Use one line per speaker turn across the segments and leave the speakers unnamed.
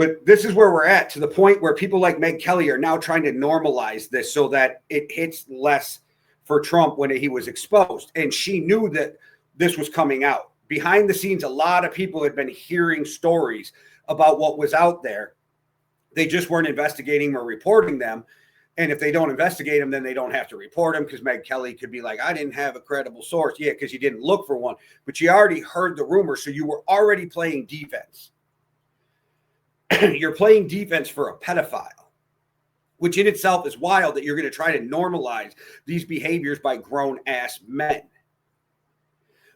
But this is where we're at, to the point where people like Meg Kelly are now trying to normalize this so that it hits less for Trump when he was exposed. And she knew that this was coming out. Behind the scenes, a lot of people had been hearing stories about what was out there. They just weren't investigating or reporting them. And if they don't investigate them, then they don't have to report them, because Meg Kelly could be like, I didn't have a credible source. Yeah, because you didn't look for one. But you already heard the rumor, so you were already playing defense. You're playing defense for a pedophile, which in itself is wild, that you're going to try to normalize these behaviors by grown-ass men.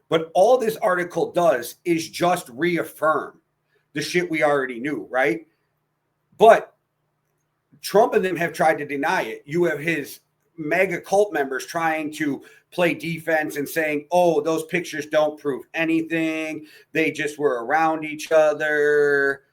But all this article does is just reaffirm the shit we already knew, right? But Trump and them have tried to deny it. You have his mega cult members trying to play defense and saying, oh, those pictures don't prove anything. They just were around each other.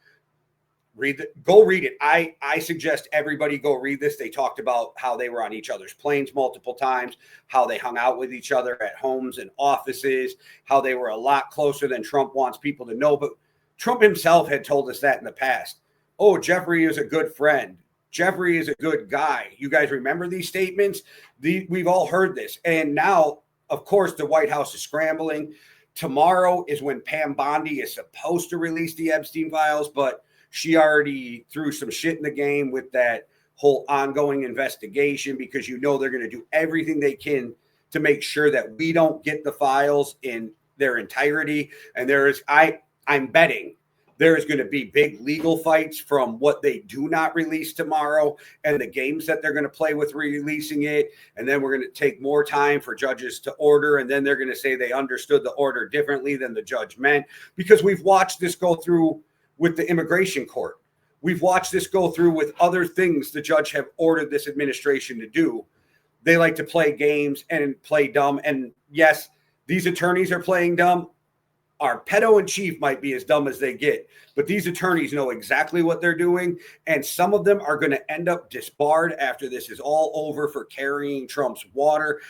Go read it. I suggest everybody go read this. They talked about how they were on each other's planes multiple times, how they hung out with each other at homes and offices, how they were a lot closer than Trump wants people to know. But Trump himself had told us that in the past. Oh, Jeffrey is a good friend. Jeffrey is a good guy. You guys remember these statements? We've all heard this. And now, of course, the White House is scrambling. Tomorrow is when Pam Bondi is supposed to release the Epstein files, but she already threw some shit in the game with that whole ongoing investigation, because you know they're going to do everything they can to make sure that we don't get the files in their entirety. And I'm betting there is going to be big legal fights from what they do not release tomorrow and the games that they're going to play with releasing it. And then we're going to take more time for judges to order. And then they're going to say they understood the order differently than the judge meant, because we've watched this go through with the immigration court. We've watched this go through with other things the judge have ordered this administration to do. They like to play games and play dumb. And yes, these attorneys are playing dumb. Our pedo-in-chief might be as dumb as they get, but these attorneys know exactly what they're doing. And some of them are going to end up disbarred after this is all over for carrying Trump's water.